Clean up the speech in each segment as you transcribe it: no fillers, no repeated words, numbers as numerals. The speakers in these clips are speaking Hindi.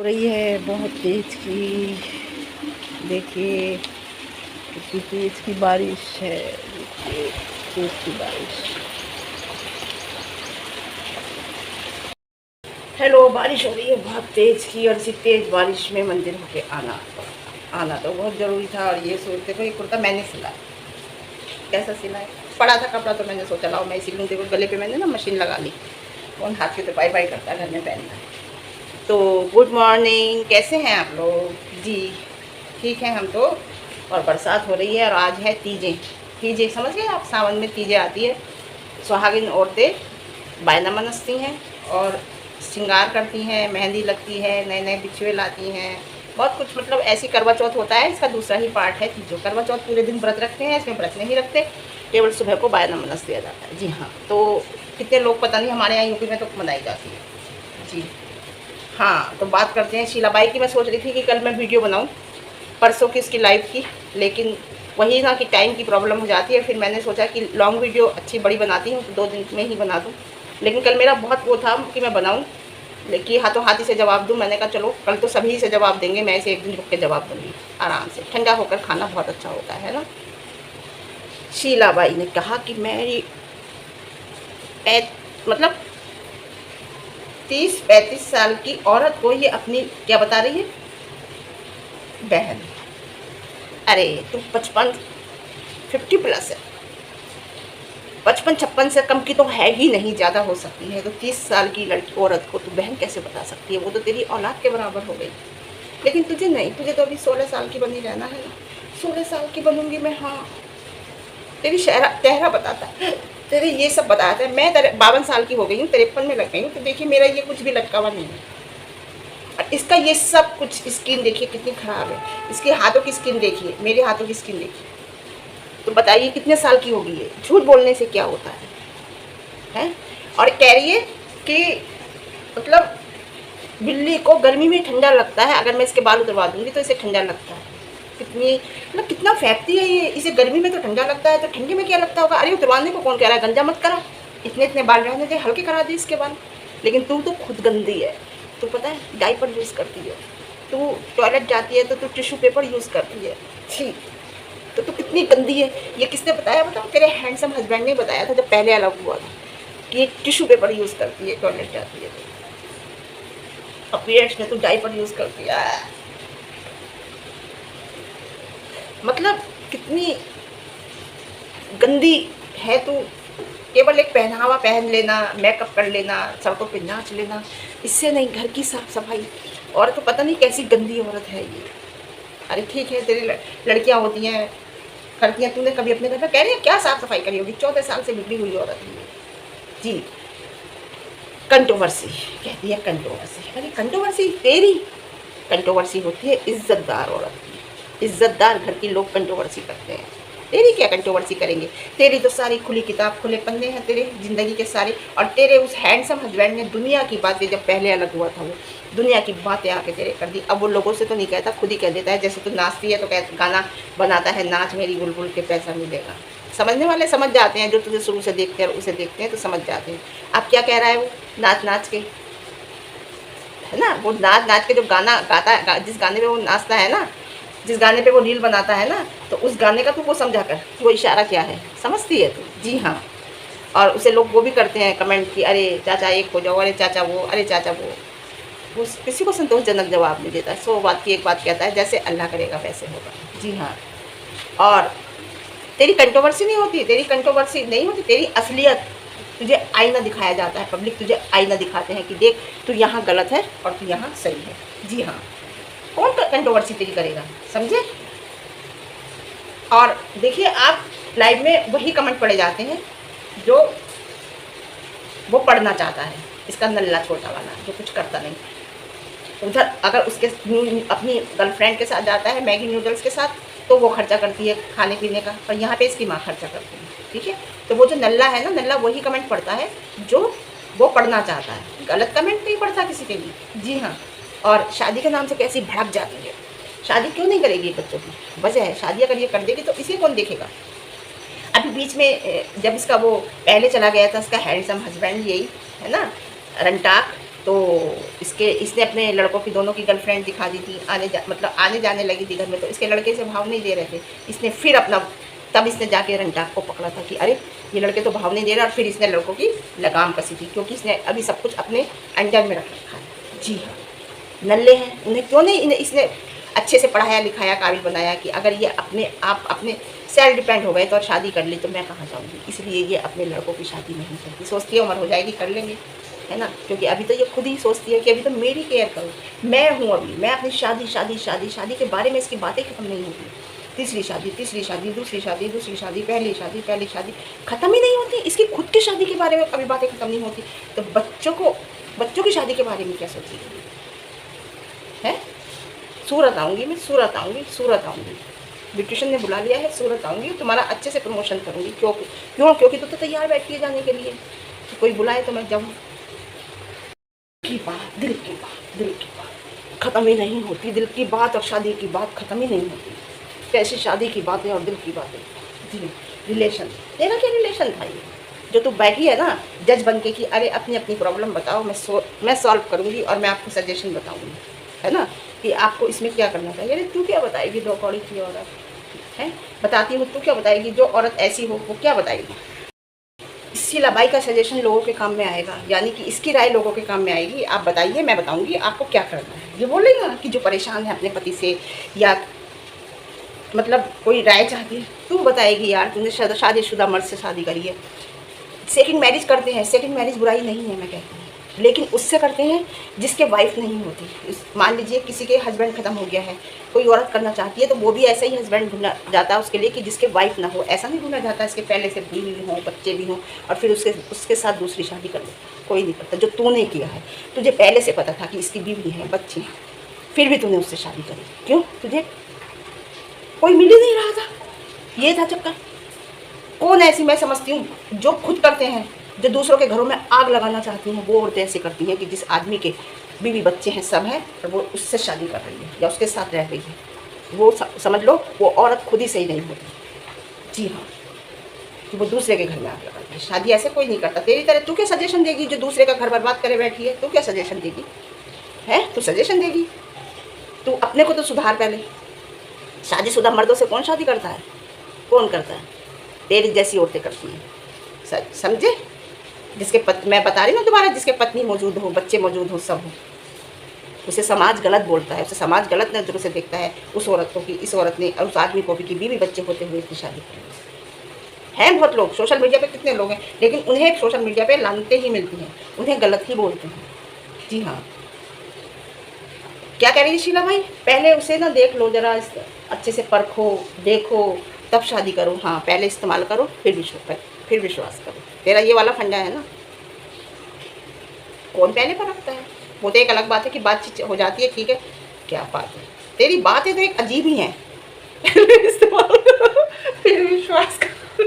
हो रही है बहुत तेज की। देखिए कितनी तेज की बारिश है। देखिए तेज की बारिश। हेलो, बारिश हो रही है बहुत तेज की, और इसी तेज बारिश में मंदिर होके आना तो बहुत ज़रूरी था। और ये सोचते थे, ये कुर्ता मैंने सिला। कैसा सिला है? पड़ा था कपड़ा तो मैंने सोचा लाओ मैं सिल लूँ। देखो गले पे मैंने ना मशीन लगा ली। कौन हाथ की तो पाई पाई करता है घर में पहनना। तो गुड मॉर्निंग, कैसे हैं आप लोग? जी ठीक है हम तो। और बरसात हो रही है और आज है तीजें। तीजें समझ गए आप? सावन में तीजें आती है। सुहागिन औरतें बायना मनसती हैं और श्रृंगार करती हैं, मेहंदी लगती है, नए नए बिछुए लाती हैं, बहुत कुछ। मतलब ऐसी करवा चौथ होता है, इसका दूसरा ही पार्ट है तीजों। करवा चौथ पूरे दिन व्रत रखते हैं, इसमें व्रत नहीं रखते, केवल सुबह को बायना मनस दिया जाता है। जी हाँ, तो कितने लोग पता नहीं, हमारे यहाँ यूपी में तो मनाई जाती है जी। हाँ, तो बात करते हैं शीलाबाई की। मैं सोच रही थी कि कल मैं वीडियो बनाऊँ, परसों की इसकी लाइव की, लेकिन वही ना कि टाइम की प्रॉब्लम हो जाती है। फिर मैंने सोचा कि लॉन्ग वीडियो अच्छी बड़ी बनाती हूँ तो 2 दिन में ही बना दूँ। लेकिन कल मेरा बहुत वो था कि मैं बनाऊँ, लेकिन हाथों हाथ से जवाब दूँ। मैंने कहा चलो कल तो सभी से जवाब देंगे, मैं इसे एक दिन रुक के जवाब दूँगी आराम से। ठंडा होकर खाना बहुत अच्छा होता है ना। शीलाबाई ने कहा कि मेरी मतलब 30-35 साल की औरत को ये अपनी क्या बता रही है? बहन। अरे तुम 50 प्लस है। 55-56 से कम की तो है ही नहीं, ज़्यादा हो सकती है। तो 30 साल की लड़की औरत को तू बहन कैसे बता सकती है? वो तो तेरी औलाद के बराबर हो गई। लेकिन तुझे नहीं, तुझे तो अभी 16 साल की बनी रहना है ना। 16 साल की बनूंगी मैं, हाँ। तेरी चेहरा बताता है, तेरे ये सब बताता है। मैं 52 साल की हो गई हूँ, 53 में लग गई हूँ। तो देखिए मेरा ये कुछ भी लटका हुआ नहीं है। और इसका ये सब कुछ स्किन देखिए कितनी खराब है। इसके हाथों की स्किन देखिए, मेरे हाथों की स्किन देखिए। तो बताइए कितने साल की होगी ये? झूठ बोलने से क्या होता है? और कह रही है कि मतलब बिल्ली को गर्मी में ठंडा लगता है, अगर मैं इसके बाल उतरवा दूंगी तो इसे ठंडा लगता है। कितनी मतलब कितना फेंकती है ये। इसे गर्मी में तो ठंडा लगता है, तो ठंडी में क्या लगता होगा? अरे उतरवाने को कौन कह रहा है? गंजा मत करा, इतने इतने बाल रहने दे, हल्के करा दी इसके बाल। लेकिन तू तो खुद गंदी है। तू पता है डायपर यूज़ करती है, तू टॉयलेट जाती है तो तू टिश्यू पेपर यूज़ करती है। ठीक, तो तू कितनी गंदी है। ये किसने बताया बताओ? तेरे हैंडसम हस्बैंड ने बताया था जब पहले अलग हुआ था कि ये टिश्यू पेपर यूज़ करती है टॉयलेट जाती है तो। और पीरियड्स में तू डायपर यूज़ करती है। मतलब कितनी गंदी है तू। केवल एक पहनावा पहन लेना, मेकअप कर लेना, सड़कों पे नाच लेना, इससे नहीं घर की साफ सफाई। और तो पता नहीं कैसी गंदी औरत है ये। अरे ठीक है, तेरी लड़कियां होती हैं, करती हैं, तूने कभी अपने घर में कह रही है क्या साफ सफाई करी होगी? 14 साल से बिगड़ी हुई औरत है जी। कंट्रोवर्सी कहती है, कंट्रोवर्सी। अरे कंट्रोवर्सी तेरी कंट्रोवर्सी होती है इज्जतदार औरत की। इज्जतदार घर के लोग कंट्रोवर्सी करते हैं, तेरी क्या कंट्रोवर्सी करेंगे? तेरी तो सारी खुली किताब, खुले पन्ने हैं तेरे ज़िंदगी के सारे। और तेरे उस हैंडसम हस्बैंड ने दुनिया की बातें, जब पहले अलग हुआ था वो दुनिया की बातें आके तेरे कर दी। अब वो लोगों से तो नहीं कहता, खुद ही कह देता है। जैसे तू नाचती है तो गाना बनाता है, नाच मेरी बुलबुल के पैसा मिलेगा। समझने वाले समझ जाते हैं, जो तुझे शुरू से देखते हैं और उसे देखते हैं तो समझ जाते हैं। अब क्या कह रहा है वो? नाच नाच के, है ना, वो नाच नाच के जो गाना गाता है, जिस गाने पे वो नाचता है ना, जिस गाने पे वो रील बनाता है ना, तो उस गाने का तू वो समझा कर कि वो इशारा क्या है, समझती है तू? जी हाँ। और उसे लोग वो भी करते हैं कमेंट कि अरे चाचा एक हो जाओ, अरे चाचा वो, अरे चाचा वो किसी को संतोषजनक जवाब नहीं देता। 100 बात की एक बात कहता है, जैसे अल्लाह करेगा वैसे होगा। जी हाँ। और तेरी कंट्रोवर्सी नहीं होती, तेरी कंट्रोवर्सी नहीं होती, तेरी असलियत। तुझे आईना दिखाया जाता है, पब्लिक तुझे आईना दिखाते हैं कि देख तू यहाँ गलत है और तू यहाँ सही है। जी हाँ। कौन कंट्रोवर्सी तेरी करेगा, समझे? और देखिए आप लाइव में वही कमेंट पढ़े जाते हैं जो वो पढ़ना चाहता है, इसका नल्ला छोटा वाला जो कुछ करता नहीं। उधर अगर उसके अपनी गर्लफ्रेंड के साथ जाता है मैगी नूडल्स के साथ, तो वो खर्चा करती है खाने पीने का, और यहाँ पे इसकी माँ खर्चा करती है। ठीक है, तो वो जो नल्ला है ना, नल्ला वही कमेंट पढ़ता है जो वो पढ़ना चाहता है, गलत कमेंट नहीं पढ़ता किसी के लिए। जी हाँ। और शादी के नाम से कैसी भड़क जाती है। शादी क्यों नहीं करेगी बच्चों की? वजह है, शादी अगर ये कर देगी तो इसे कौन देखेगा? अभी बीच में जब इसका वो पहले चला गया था, इसका हैंडसम हस्बैंड, यही है ना, रंटाक, तो इसने अपने लड़कों की दोनों की गर्लफ्रेंड दिखा दी थी, मतलब आने जाने लगी थी घर में, तो इसके लड़के से भाव नहीं दे रहे थे। इसने फिर अपना तब इसने जाके रंटाक को पकड़ा था कि अरे ये लड़के तो भाव नहीं दे रहे, और फिर इसने लड़कों की लगाम कसी थी, क्योंकि इसने अभी सब कुछ अपने अंडर में रख रखा है। जी हाँ, नल्ले हैं, उन्हें क्यों नहीं इसने अच्छे से पढ़ाया लिखाया, काबिल बनाया कि अगर ये अपने आप अपने सेल्फ डिपेंड हो गए तो और शादी कर ली तो मैं कहाँ जाऊँगी। इसलिए ये अपने लड़कों की शादी नहीं करती, सोचती है उम्र हो जाएगी कर लेंगे, है ना। क्योंकि अभी तो ये खुद ही सोचती है कि अभी तो मेरी केयर करो, मैं हूँ अभी, मैं अपनी शादी के बारे में इसकी बातें खत्म नहीं होती। तीसरी शादी, दूसरी शादी, पहली शादी ख़त्म ही नहीं होती। इसकी खुद की शादी के बारे में कभी बातें ख़त्म नहीं होती, तो बच्चों की शादी के बारे में क्या सोचेगी, है। सूरत आऊँगी मैं, सूरत आऊँगी। ब्यूटिशियन ने बुला लिया है, सूरत आऊँगी, तुम्हारा अच्छे से प्रमोशन करूँगी। क्योंकि तो तैयार बैठी है जाने के लिए, तो कोई बुलाए तो मैं जाऊँ। दिल की बात ख़त्म ही नहीं होती। दिल की बात और शादी की बात ख़त्म ही नहीं होती। कैसी शादी की बातें और दिल की बातें। जी, रिलेशन, तेरा क्या रिलेशन था ये जो तू बैठी है ना जज बन के कि अरे अपनी अपनी प्रॉब्लम बताओ, मैं सॉल्व करूँगी और मैं आपको सजेशन बताऊँगी, है ना, कि आपको इसमें क्या करना चाहिए। अरे तू क्या बताएगी, दो कौड़ी की औरत है, बताती हूँ। तू क्या बताएगी, जो औरत ऐसी हो वो क्या बताएगी। शीलाबाई का सजेशन लोगों के काम में आएगा, यानी कि इसकी राय लोगों के काम में आएगी। आप बताइए, मैं बताऊंगी आपको क्या करना है। ये बोलेगा कि जो परेशान है अपने पति से, या मतलब कोई राय चाहती है, तू बताएगी यार तूने शादीशुदा मर्द से शादी करी है। सेकंड मैरिज करते हैं, सेकंड मैरिज बुराई नहीं है मैं कहती हूँ, लेकिन उससे करते हैं जिसके वाइफ नहीं होती। मान लीजिए किसी के हस्बैंड ख़त्म हो गया है, कोई औरत करना चाहती है, तो वो भी ऐसा ही हस्बैंड ढूंढना जाता है उसके लिए कि जिसके वाइफ ना हो। ऐसा नहीं ढूंढना जाता इसके पहले से बीवी भी हो, बच्चे भी हों, और फिर उसके साथ दूसरी शादी कर ले। कोई नहीं करता। जो तूने किया है, तुझे पहले से पता था कि इसकी बीवी है, बच्चे हैं, फिर भी तूने उससे शादी करी। क्यों? तुझे कोई मिल ही नहीं रहा था, ये था चक्कर। कौन ऐसी मैं समझती हूँ जो खुद करते हैं, जो दूसरों के घरों में आग लगाना चाहती हैं, वो औरतें ऐसी करती हैं कि जिस आदमी के बीवी बच्चे हैं, सब हैं, और वो उससे शादी कर रही है या उसके साथ रह रही है, वो समझ लो वो औरत खुद ही सही नहीं होती। जी हाँ, कि वो दूसरे के घर में आग लगाती है। शादी ऐसे कोई नहीं करता। तेरी तरह तू क्या सजेशन देगी जो दूसरे का घर बर्बाद करे बैठी है? तू क्या सजेशन देगी, है? तू सजेशन देगी? तू अपने को तो सुधार पहले। शादीशुदा मर्दों से कौन शादी करता है? कौन करता है? तेरी जैसी औरतें करती हैं, समझे? मैं बता रही हूँ दोबारा, जिसके पत्नी मौजूद हो, बच्चे मौजूद हो, सब हो, उसे समाज गलत बोलता है, उसे समाज गलत नज़रों से देखता है। उस औरत को कि इस औरत ने, और उस आदमी को भी कि बीवी बच्चे होते हुए इसकी शादी करें। हैं बहुत लोग सोशल मीडिया पे, कितने लोग हैं, लेकिन उन्हें सोशल मीडिया पे लानतें ही मिलती हैं, उन्हें गलत ही बोलते हैं। जी हाँ, क्या कह रही है शीला भाई? पहले उसे ना देख लो जरा, अच्छे से परखो, देखो, तब शादी करो। हाँ, पहले इस्तेमाल करो, फिर विश्वास करो। तेरा ये वाला फंडा है ना। कौन पहले परखता है? वो तो एक अलग बात है कि बातचीत हो जाती है, ठीक है, क्या बात है। तेरी बातें तो एक अजीब ही हैं। पहले इस्तेमाल करो, फिर विश्वास करो।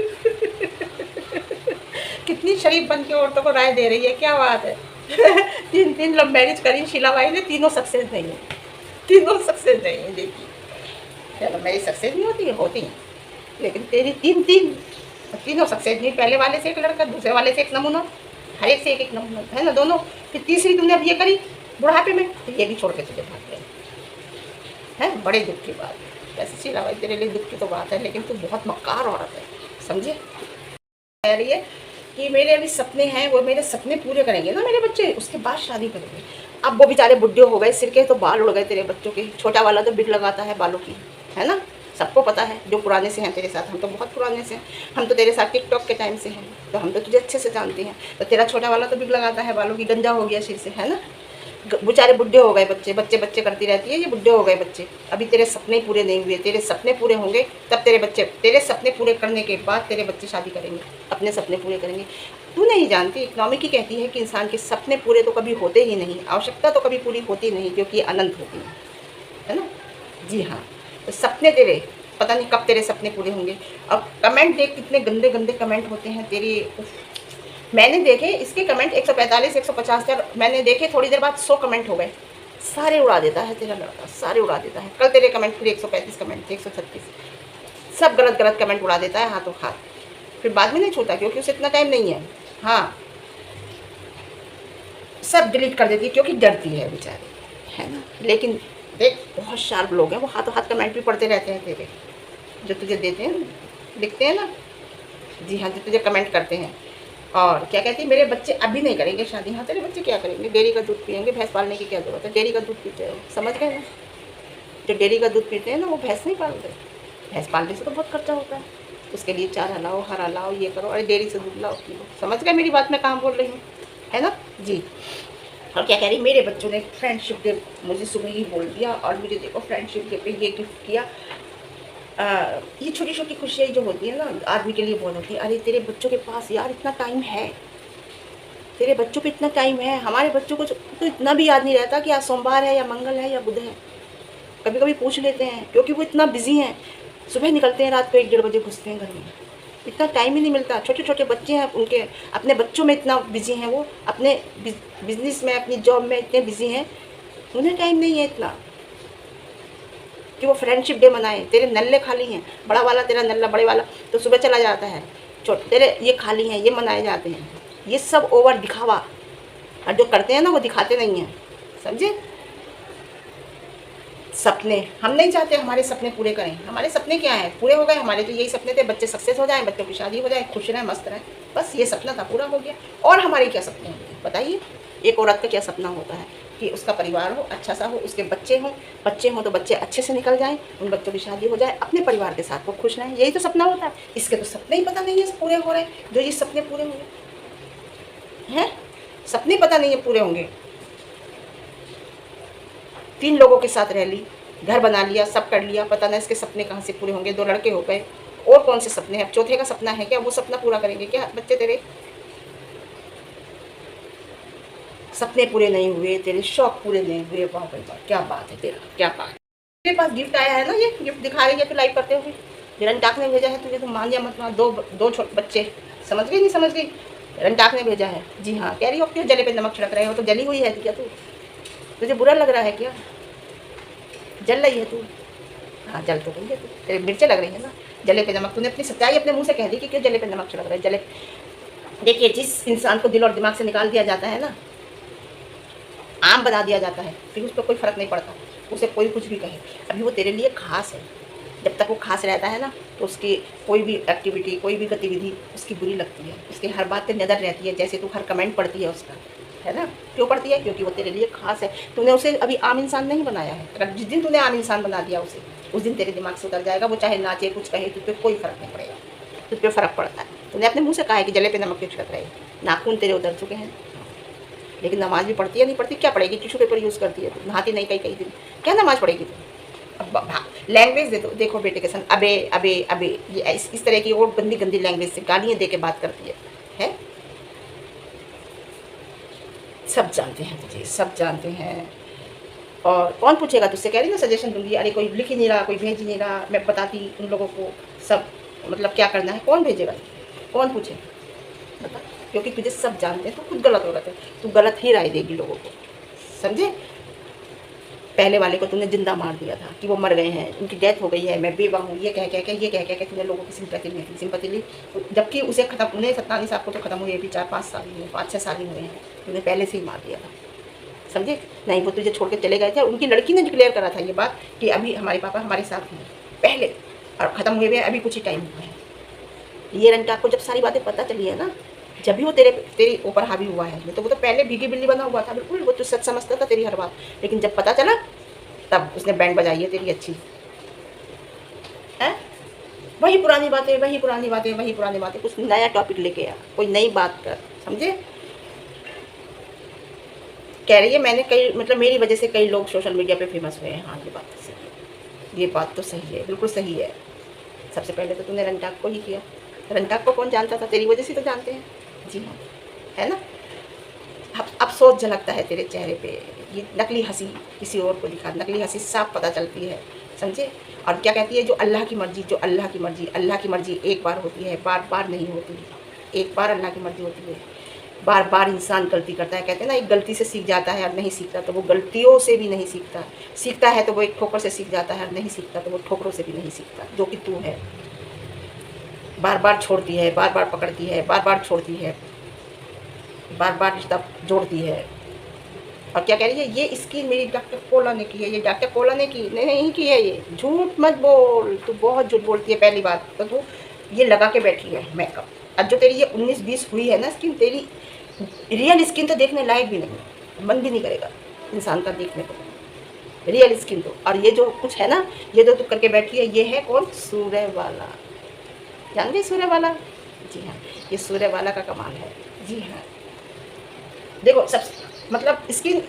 कितनी शरीफ बन के औरतों को राय दे रही है, क्या बात है। 3 लव मैरिज करी शीला भाई ने, तीनों सक्सेस नहीं है, तीनों सक्सेस नहीं है। देखिए, चलो मेरी सक्सेस नहीं होती है, होती है, लेकिन तेरी तीनों सक्सेस नहीं। पहले वाले से एक लड़का, दूसरे वाले से एक नमूना, हर एक से एक नमूना, है ना, दोनों। फिर तीसरी तुमने अब ये करी बुढ़ापे में, तो ये भी छोड़ के तुझे भाग गए, है। बड़े दुख की बात है। वैसे शीला भाई तेरे लिए दुख की तो बात है, लेकिन तू बहुत मक्कार औरत है, समझे। कह रही है कि मेरे अभी सपने हैं, वो मेरे सपने पूरे करेंगे ना मेरे बच्चे, उसके बाद शादी करेंगे। अब वो बेचारे बुढ़े हो गए, सिर के तो बाल उड़ गए तेरे बच्चों के। छोटा वाला तो बिग लगाता है बालों की, है ना, सबको पता है। जो पुराने से हैं तेरे साथ, हम तो बहुत पुराने से हैं, हम तो तेरे साथ टिकटॉक के टाइम से हैं, तो हम तो तुझे अच्छे से जानते हैं। तो तेरा छोटा वाला तो बिग लगाता है बालों की, गंजा हो गया सिर से, है ना। बेचारे बुढ़े हो गए बच्चे, बच्चे करती रहती है, ये बुढ़े हो गए बच्चे। अभी तेरे सपने पूरे नहीं हुए, तेरे सपने पूरे होंगे तब तेरे सपने पूरे करने के बाद तेरे बच्चे शादी करेंगे, अपने सपने पूरे करेंगे। तू नहीं जानती, इकोनॉमिक ही कहती है कि इंसान के सपने पूरे तो कभी होते ही नहीं, आवश्यकता तो कभी पूरी होती नहीं, क्योंकि अनंत होती है ना। जी हाँ, तो सपने तेरे पता नहीं कब तेरे सपने पूरे होंगे। अब कमेंट देख, कितने गंदे गंदे कमेंट होते हैं तेरी। मैंने देखे इसके कमेंट 145 150 मैंने देखे, थोड़ी देर बाद 100 कमेंट हो गए। सारे उड़ा देता है तेरा लड़का, सारे उड़ा देता है। कल तेरे कमेंट फिर 135 कमेंट थे, 136, सब गलत गलत कमेंट उड़ा देता है हाथों हाथ। फिर बाद में नहीं छूता, क्योंकि उसे इतना टाइम नहीं है। हाँ, सब डिलीट कर देती है क्योंकि डरती है बेचारी, है ना। लेकिन देख बहुत शार्प लोग हैं, वो हाथों हाथ कमेंट भी पढ़ते रहते हैं तेरे, जो तुझे देते हैं, लिखते हैं ना। जी हाँ, जो तुझे कमेंट करते हैं। और क्या कहती है, मेरे बच्चे अभी नहीं करेंगे शादी। हाँ, तेरे बच्चे क्या करेंगे, डेयरी का दूध पियेंगे, भैंस पालने की क्या जरूरत है, डेयरी का दूध पीते हो, समझ गए ना। जो डेयरी का दूध पीते हैं ना वो भैंस नहीं पालते, भैंस पालने से तो बहुत खर्चा होता है, उसके लिए चारा लाओ, हरा लाओ, ये करो, अरे डेयरी से दूध लाओ पी लो। समझ गए मेरी बात, मैं कहाँ बोल रही हूँ, है ना जी। और क्या कह रही, मेरे बच्चों ने फ्रेंडशिप डे मुझे सुबह ही बोल दिया, और मुझे देखो फ्रेंडशिप डे पे ये गिफ्ट किया। ये छोटी छोटी खुशियाँ जो होती है ना आदमी के लिए बहुत होती है। अरे तेरे बच्चों के पास यार इतना टाइम है, तेरे बच्चों पे इतना टाइम है, हमारे बच्चों को तो इतना भी याद नहीं रहता कि आज सोमवार है या मंगल है या बुध है। कभी कभी पूछ लेते हैं क्योंकि वो इतना बिजी हैं, सुबह निकलते हैं रात को 1-1:30 बजे घुसते हैं घर में, इतना टाइम ही नहीं मिलता। छोटे छोटे बच्चे हैं उनके, अपने बच्चों में इतना बिजी हैं, वो अपने बिजनेस में, अपनी जॉब में इतने बिजी हैं, उन्हें टाइम नहीं है इतना कि वो फ्रेंडशिप डे मनाएं। तेरे नल्ले खाली हैं, बड़ा वाला तेरा नल्ला, बड़े वाला तो सुबह चला जाता है, छोटे तेरे ये खाली हैं, ये मनाए जाते हैं। ये सब ओवर दिखावा, और जो करते हैं ना वो दिखाते नहीं हैं, समझे। सपने हम नहीं चाहते हमारे सपने पूरे करें, हमारे सपने क्या हैं, पूरे हो गए हमारे, तो यही सपने थे, बच्चे सक्सेस हो जाएं, बच्चों की शादी हो जाए, खुश रहें, मस्त रहें, बस ये सपना था, पूरा हो गया। और हमारे क्या सपने होंगे बताइए। एक औरत का क्या सपना होता है कि उसका परिवार हो, अच्छा सा हो, उसके बच्चे हों तो बच्चे अच्छे से निकल जाएं, उन बच्चों की शादी हो जाए, अपने परिवार के साथ वो खुश रहें, यही तो सपना होता है। इसके तो सपने ही पता नहीं है पूरे हो रहे हैं, जो ये सपने पूरे होंगे हैं, सपने पता नहीं है पूरे होंगे। 3 लोगों के साथ रह ली, घर बना लिया, सब कर लिया, पता नहीं इसके सपने कहाँ से पूरे होंगे। 2 लड़के हो गए, और कौन से सपने हैं, चौथे का सपना है क्या, वो सपना पूरा करेंगे क्या बच्चे तेरे। सपने पूरे नहीं हुए, तेरे शौक पूरे नहीं हुए, वाह भाई वाह, क्या बात है तेरा, क्या बात है। तेरे पास गिफ्ट आया है ना, ये गिफ्ट दिखा रही है फिर लाइव करते हुए, रनटाक ने भेजा है तुझे, तो मान लिया मत मान। दो छोटे बच्चे, समझ गई नहीं समझ गई, रनटाक ने भेजा है। जी हाँ, कह रही हो क्यों जले पे नमक छिड़क रहे हो, तो जली हुई है क्या तू, तुझे बुरा लग रहा है क्या, जल रही है तू। हाँ जल तो रही है तू, तेरे मिर्चें लग रही है ना, जले पे नमक। तूने अपनी सच्चाई अपने मुंह से कह दी कि क्यों जले पे नमक छिड़क रहा है, जले। देखिए जिस इंसान को दिल और दिमाग से निकाल दिया जाता है ना, आम बना दिया जाता है, फिर उस पर कोई फ़र्क नहीं पड़ता, उसे कोई कुछ भी कहे। अभी वो तेरे लिए खास है, जब तक वो खास रहता है ना, तो उसकी कोई भी एक्टिविटी, कोई भी गतिविधि उसकी बुरी लगती है, उसकी हर बात पे नज़र रहती है। जैसे तू हर कमेंट पढ़ती है उसका, है ना, क्यों पढ़ती है, क्योंकि वो तेरे लिए खास है। तूने उसे अभी आम इंसान नहीं बनाया है, अगर जिस दिन तूने आम इंसान बना दिया उसे, उस दिन तेरे दिमाग से उतर जाएगा, वो चाहे नाचे कुछ कहे, तुझ पर कोई फ़र्क नहीं पड़ेगा, तुझ पर फ़र्क पड़ता है। तूने अपने मुँह से कहा है कि जले पे नमक क्यों छिड़क रहे, नाखून तेरे उतर चुके हैं। लेकिन नमाज भी पढ़ती है, नहीं पढ़ती, क्या पढ़ेगी, टिशू पेपर यूज़ करती है, तो नहाती नहीं कई दिन, क्या नमाज पढ़ेगी तो। अब लैंग्वेज देखो बेटे के संग, अबे ये इस तरह की और गंदी गंदी लैंग्वेज से गालियाँ दे के बात करती है। सब जानते हैं तुझे, सब जानते हैं। और कौन पूछेगा तुझसे, कह रही ना सजेशन दूंगी, अरे कोई लिख ही नहीं रहा, कोई भेज ही नहीं रहा, मैं बताती उन लोगों को सब, मतलब क्या करना है, कौन भेजेगा, कौन पूछेगा बता, क्योंकि तुझे सब जानते हैं, तो खुद गलत हो रहा है, तू गलत ही राय देगी लोगों को, समझे। पहले वाले को तूने जिंदा मार दिया था कि वो मर गए हैं, उनकी डेथ हो गई है, मैं बेवा हूँ, ये कह कह तूने लोगों की सिंपैथी ली, जबकि उसे खत्म, उन्हें सत्तानी साहब को तो खत्म हुए भी 4-5 साल हुए, 5-6 साल ही हुए हैं, तूने पहले से ही मार दिया था, समझे। नहीं वो तुझे छोड़ के चले गए थे, उनकी लड़की ने डिक्लेयर करा था ये बात कि अभी हमारे पापा हमारे साथ हैं पहले, और ख़त्म हुए हुए अभी कुछ ही टाइम हुआ है। ये रंटा को जब सारी बातें पता चली है ना, जब भी वो तेरे ऊपर हावी हुआ है, नहीं तो वो तो पहले भीगी बिल्ली बना हुआ था, बिल्कुल वो तो सच समझता था तेरी हर बात, लेकिन जब पता चला तब उसने बैंड बजाई है तेरी अच्छी है। वही पुरानी बातें, वही पुरानी बातें, वही पुरानी बातें, कुछ नया टॉपिक लेके आ, कोई नई बात कर, समझे। कह रही है मैंने कई, मतलब मेरी वजह से कई लोग सोशल मीडिया पे फेमस हुए हैं। हाँ ये बात तो सही है, ये बात तो सही है, बिल्कुल सही है। सबसे पहले तो तूने रंटाक को ही किया, रंटाक को कौन जानता था, तेरी वजह से तो जानते हैं। जी हाँ, है ना। अब सोच झलकता है तेरे चेहरे पे, ये नकली हंसी किसी और को दिखा, नकली हंसी साफ पता चलती है, समझे। और क्या कहती है, जो अल्लाह की मर्जी, जो अल्लाह की मर्जी, अल्लाह की मर्जी एक बार होती है, बार बार नहीं होती, एक बार अल्लाह की मर्जी होती है, बार बार इंसान गलती करता है। कहते हैं ना, एक गलती से सीख जाता है और नहीं सीखता तो वो गलतियों से भी नहीं सीखता, सीखता है तो वो एक ठोकर से सीख जाता है और नहीं सीखता तो वो ठोकरों से भी नहीं सीखता, जो कि तू है। बार बार छोड़ती है, बार बार पकड़ती है, बार बार छोड़ती है, बार बार रिश्ता जोड़ती है, और क्या कह रही है, ये स्किन मेरी डॉक्टर कोला ने की है, ये डॉक्टर कोला ने की नहीं की है, ये झूठ मत बोल, तू बहुत झूठ बोलती है। पहली बात तो तू ये लगा के बैठी है मेकअप, अब जो तेरी ये 19-20 हुई है ना स्किन, तेरी रियल स्किन तो देखने लायक भी नहीं, मन भी नहीं करेगा इंसान का देखने को रियल स्किन तो। और ये जो कुछ है ना, ये जो तू करके बैठी है, ये है कौन, सूर्य वाला, जान गई सूर्य वाला? जी हाँ, ये सूर्य वाला का कमाल है। जी हाँ, देखो सब मतलब स्किन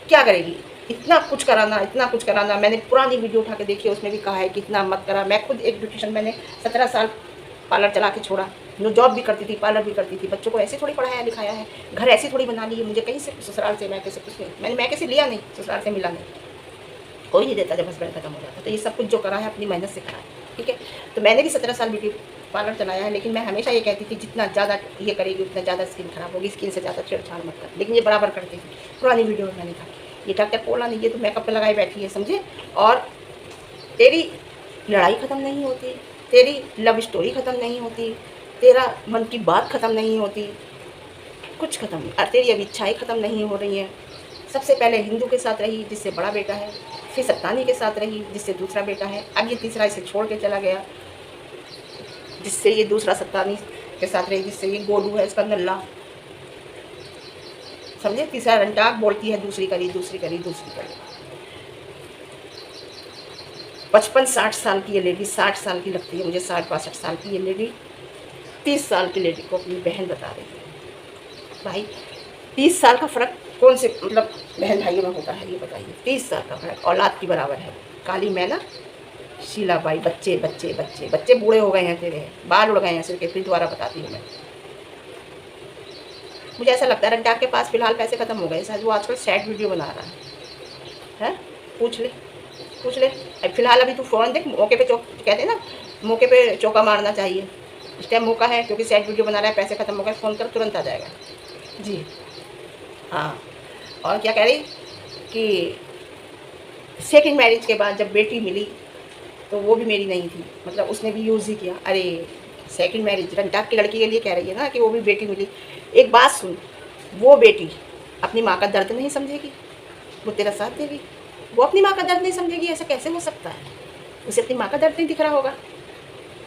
क्या करेगी, इतना कुछ कराना, इतना कुछ कराना। मैंने पुरानी वीडियो उठा के देखी है, उसमें भी कहा है कि इतना मत करा। मैं खुद एक ब्यूटिशियन, मैंने 17 साल पार्लर चला के छोड़ा, जो जॉब भी करती थी, पार्लर भी करती थी, बच्चों को ऐसे थोड़ी पढ़ाया लिखाया है, घर ऐसे थोड़ी बना ली है। मुझे कहीं से ससुराल से मैं कैसे कुछ नहीं, मैं कैसे लिया नहीं, ससुराल से मिला नहीं, कोई नहीं देता जब हस्बैंड खत्म हो जाता। तो ये सब कुछ जो करा है अपनी मेहनत से करा है, ठीक है। तो मैंने भी 17 साल ब्यूटी पार्लर चलाया है, लेकिन मैं हमेशा ये कहती थी जितना ज़्यादा ये करेगी उतना ज़्यादा स्किन खराब होगी, स्किन से ज़्यादा छेड़छाड़ मत कर, लेकिन ये बराबर करती थी। पुरानी वीडियो में मैंने कहा ये डॉक्टर पोला नहीं, ये तो मेकअप पे लगाई बैठी है, समझे। और तेरी लड़ाई ख़त्म नहीं होती, तेरी लव स्टोरी ख़त्म नहीं होती, तेरा मन की बात ख़त्म नहीं होती, कुछ ख़त्म नहीं। और तेरी अब इच्छाएँ ख़त्म नहीं हो रही हैं। सबसे पहले हिंदू के साथ रही जिससे बड़ा बेटा है, फिर सत्तानी के साथ रही जिससे दूसरा बेटा है, अब ये तीसरा इसे छोड़ के चला गया, जिससे ये दूसरा सत्तानी के साथ रही, जिससे ये गोलू है इसका नल्ला, समझे। तीसरा रंटाक बोलती है दूसरी करी, दूसरी करी, दूसरी करी। 55-60 साल की ये लेडी, 60 साल की लगती है मुझे, 60-62 साल की ये लेडी 30 साल की लेडी को अपनी बहन बता रही है। भाई 30 साल का फ़र्क कौन से मतलब बहन भाइयों में होता है, ये बताइए। 30 साल का फ़र्क औलाद की बराबर है। काली मैं ना शीलाबाई, बच्चे बच्चे बच्चे बच्चे बूढ़े हो गए हैं, तेरे बाल उड़ गए हैं सिर के, फिर दोबारा बताती हूँ मैं। मुझे ऐसा लगता है रंटाक के पास फिलहाल पैसे ख़त्म हो गए, शायद वो आजकल सैड वीडियो बना रहा है? पूछ ले, पूछ ले। अब फिलहाल अभी तू फ़ौरन देख, मौके पे कहते हैं ना, मौके पे चौका मारना चाहिए। इस टाइम मौका है क्योंकि सैड वीडियो बना रहा है, पैसे ख़त्म हो गए, फ़ोन कर तुरंत आ जाएगा। जी हाँ। और क्या कह रही कि सेकंड मैरिज के बाद जब बेटी मिली तो वो भी मेरी नहीं थी, मतलब उसने भी यूज़ ही किया। अरे सेकंड मैरिज रंटाक की लड़की के लिए कह रही है ना कि वो भी बेटी मिली। एक बात सुन, वो बेटी अपनी माँ का दर्द नहीं समझेगी, वो तेरा साथ देगी। वो अपनी माँ का दर्द नहीं समझेगी, ऐसा कैसे हो सकता है? उसे अपनी माँ का दर्द नहीं दिख रहा होगा।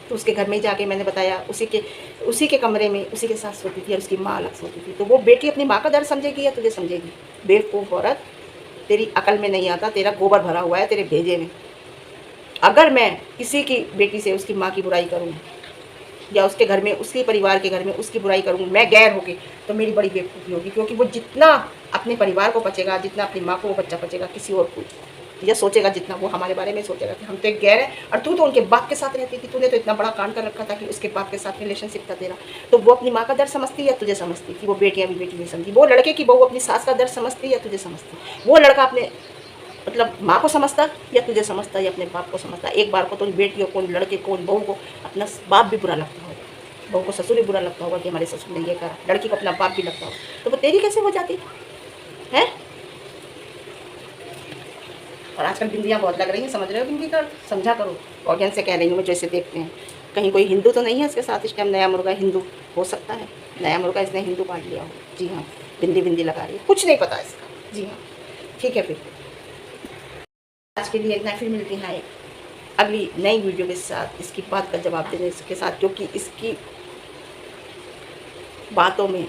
तो उसके घर में जाके मैंने बताया, उसी के कमरे में उसी के साथ सोती थी और उसकी माँ अलग सोती थी। तो वो बेटी अपनी माँ का दर्द समझेगी या तुझे समझेगी? बेवकूफ़ औरत, तेरी अकल में नहीं आता, तेरा गोबर भरा हुआ है तेरे भेजे में। अगर मैं किसी की बेटी से उसकी माँ की बुराई करूँ या उसके घर में, उसके परिवार के घर में उसकी बुराई करूँ मैं गैर होके, तो मेरी बड़ी बेवकूफ़ी होगी। क्योंकि वो जितना अपने परिवार को बचेगा, जितना अपनी माँ को वो बच्चा बचेगा, किसी और को या सोचेगा जितना, वो हमारे बारे में सोचेगा कि हम तो एक गैर है। और तू तो उनके बाप के साथ रहती थी, तूने तो इतना बड़ा कांड कर रखा था कि उसके बाप के साथ रिलेशनशिप था तेरा। तो वो अपनी माँ का दर्द समझती या तुझे समझती कि वो बेटियाँ भी बेटी नहीं समझी? वो लड़के की बहू अपनी सास का दर्द समझती या तुझे समझती? वो लड़का अपने मतलब माँ को समझता या तुझे समझता या अपने बाप को समझता? एक बार को तो बेटियों को, लड़के को, बहू को अपना बाप भी बुरा लगता होगा, बहू को ससुर भी बुरा लगता होगा कि हमारे ससुर ने ये करा, लड़की को अपना बाप भी लगता होगा। तो वो तेरी कैसे हो जाती है? और आजकल बिंदियाँ बहुत लग रही हैं, समझ रहे हो बिंदी का? समझा करो। ऑडियंस से कह रही हूँ मैं, जैसे देखते हैं कहीं कोई हिंदू तो नहीं है इसके साथ इस टाइम। नया मुर्गा हिंदू हो सकता है, नया मुर्गा इसने हिंदू काट लिया हो। जी हाँ, बिंदी लगा रही है, कुछ नहीं पता इसका। जी हाँ, ठीक है। फिर आज के लिए इतना, फिर मिलती हैं एक अगली नई वीडियो के साथ, इसकी बात का जवाब देने के साथ, क्योंकि इसकी बातों में,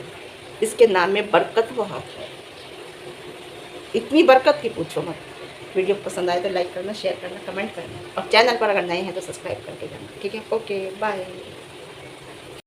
इसके नाम में बरकत बहुत है। इतनी बरकत की पूछो मत। वीडियो पसंद आए तो लाइक करना, शेयर करना, कमेंट करना, और चैनल पर अगर नए हैं तो सब्सक्राइब करके जाना। ठीक है, ओके बाय।